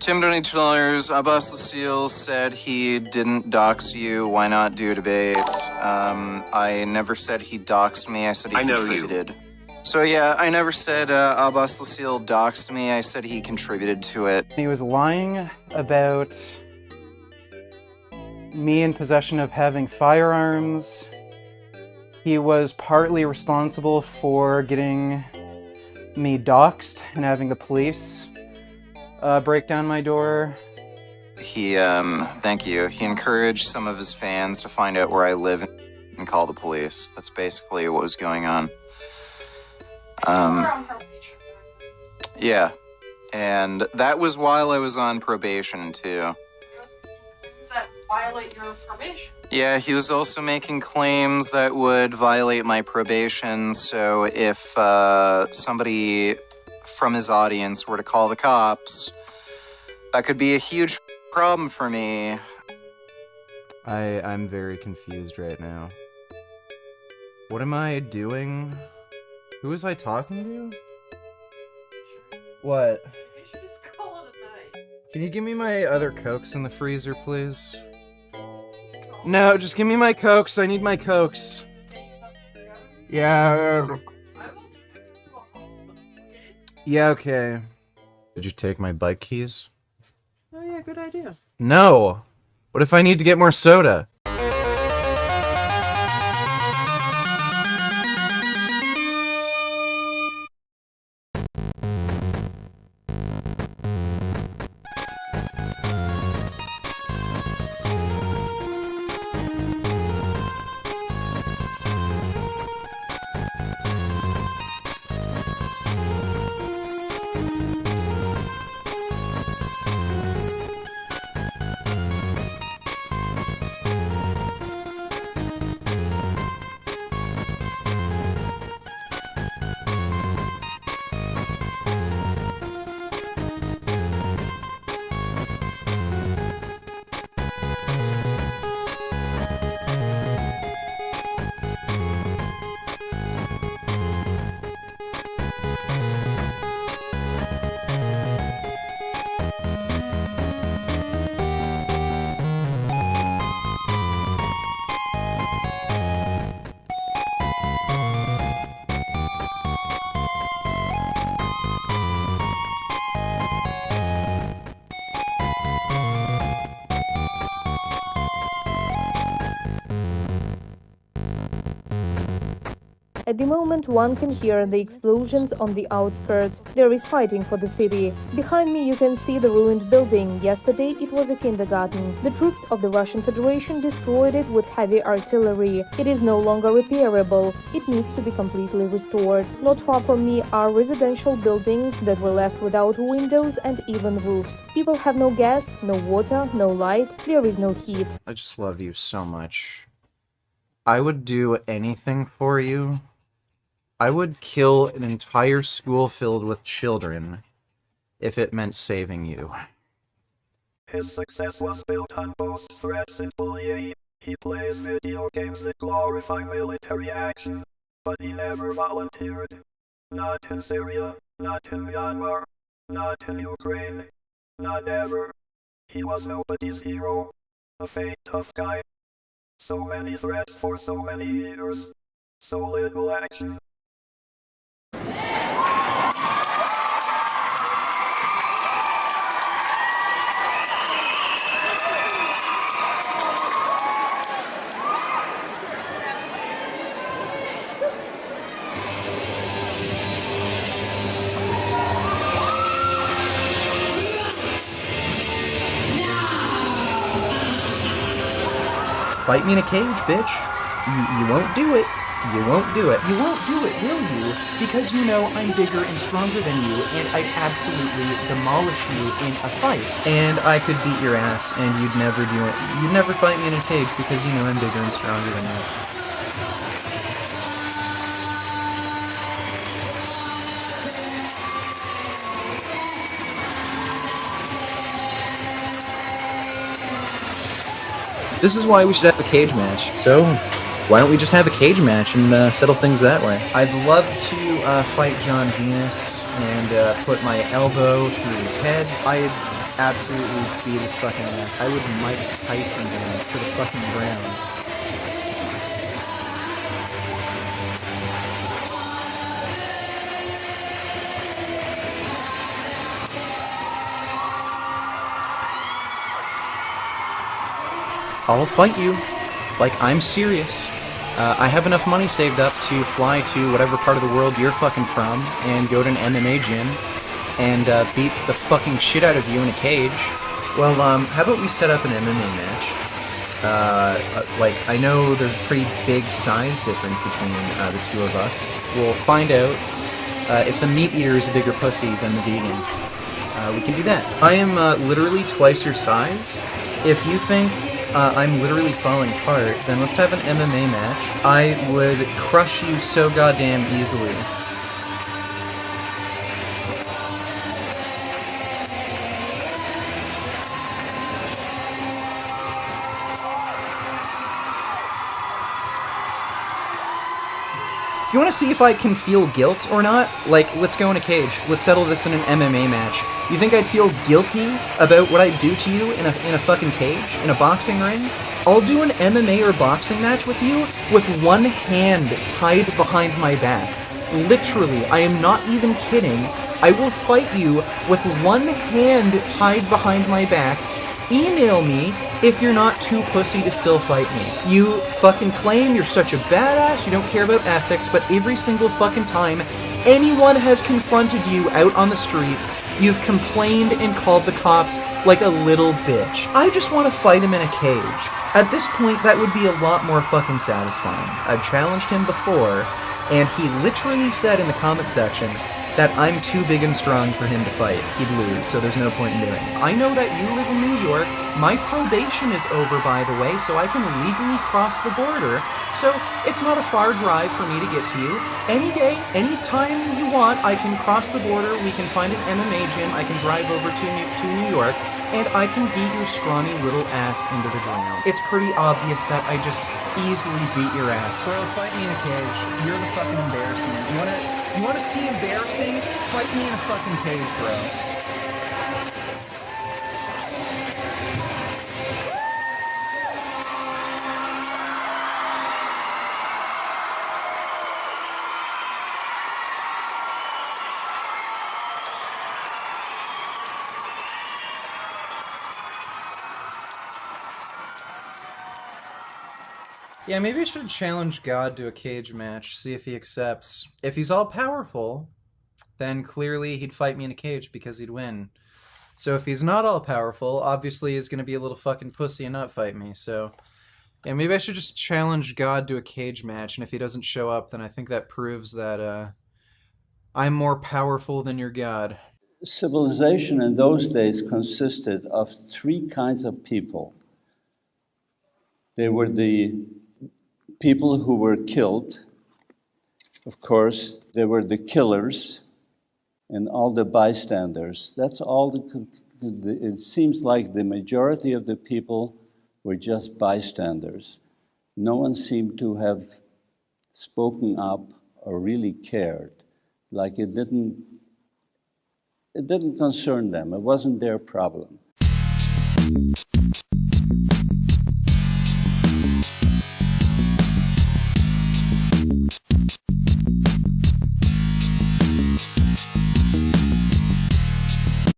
Tim $22, à-bas-le-ciel said he didn't dox you. Why not do a debate? I never said he doxed me. I said he contributed. So yeah, I never said à-bas-le-ciel doxed me. I said he contributed to it. He was lying about me in possession of having firearms. He was partly responsible for getting me doxed and having the police break down my door. He, thank you. He encouraged some of his fans to find out where I live and call the police. That's basically what was going on. Yeah. And that was while I was on probation, too. Does that violate your probation? Yeah, he was also making claims that would violate my probation, so if somebody from his audience were to call the cops, that could be a huge problem for me. I'm very confused right now. What am I doing? Who was I talking to? What? You should just call it a night. Can you give me my other Cokes in the freezer, please? No, just give me my Cokes. I need my Cokes. Yeah. Yeah, okay. Did you take my bike keys? Oh yeah, good idea. No. What if I need to get more soda? At the moment, one can hear the explosions on the outskirts. There is fighting for the city. Behind me, you can see the ruined building. Yesterday, it was a kindergarten. The troops of the Russian Federation destroyed it with heavy artillery. It is no longer repairable. It needs to be completely restored. Not far from me are residential buildings that were left without windows and even roofs. People have no gas, no water, no light. There is no heat. I just love you so much. I would do anything for you. I would kill an entire school filled with children if it meant saving you. His success was built on both threats and bullying. He plays video games that glorify military action, but he never volunteered. Not in Syria, not in Myanmar, not in Ukraine, not ever. He was nobody's hero, a fake tough guy. So many threats for so many years, so little action. Fight me in a cage, bitch. You won't do it. You won't do it. You won't do it, will you? Because you know I'm bigger and stronger than you, and I'd absolutely demolish you in a fight. And I could beat your ass, and you'd never do it. You'd never fight me in a cage because you know I'm bigger and stronger than you. This is why we should have a cage match. So, why don't we just have a cage match and settle things that way? I'd love to fight John Venus and put my elbow through his head. I'd absolutely beat his fucking ass. I would Mike Tyson him to the fucking ground. I'll fight you. Like, I'm serious. I have enough money saved up to fly to whatever part of the world you're fucking from and go to an MMA gym and beat the fucking shit out of you in a cage. Well, how about we set up an MMA match? Like, I know there's a pretty big size difference between the two of us. We'll find out if the meat eater is a bigger pussy than the vegan. We can do that. I am literally twice your size. If you think I'm literally falling apart, then let's have an MMA match. I would crush you so goddamn easily. If you want to see if I can feel guilt or not, like, let's go in a cage. Let's settle this in an MMA match. You think I'd feel guilty about what I do to you in a fucking cage? In a boxing ring? I'll do an MMA or boxing match with you with one hand tied behind my back. Literally, I am not even kidding. I will fight you with one hand tied behind my back. Email me if you're not too pussy to still fight me. You fucking claim you're such a badass, you don't care about ethics, but every single fucking time anyone has confronted you out on the streets, you've complained and called the cops like a little bitch. I just want to fight him in a cage. At this point, that would be a lot more fucking satisfying. I've challenged him before, and he literally said in the comment section that I'm too big and strong for him to fight. He'd lose, so there's no point in doing it. I know that you live in New York. My probation is over, by the way, so I can legally cross the border. So it's not a far drive for me to get to you. Any day, any time you want, I can cross the border. We can find an MMA gym. I can drive over to New York, and I can beat your scrawny little ass into the ground. It's pretty obvious that I just easily beat your ass. Bro, fight me in a cage. You're the fucking embarrassment. You wanna see embarrassing? Fight me in a fucking cage, bro. Yeah, maybe I should challenge God to a cage match, see if he accepts. If he's all-powerful, then clearly he'd fight me in a cage because he'd win. So if he's not all-powerful, obviously he's gonna be a little fucking pussy and not fight me, so... Yeah, maybe I should just challenge God to a cage match, and if he doesn't show up, then I think that proves that, I'm more powerful than your God. Civilization in those days consisted of three kinds of people. There were the people who were killed. Of course, there were the killers and all the bystanders. That's all. It seems like the majority of the people were just bystanders. No one seemed to have spoken up or really cared. Like it didn't concern them. It wasn't their problem.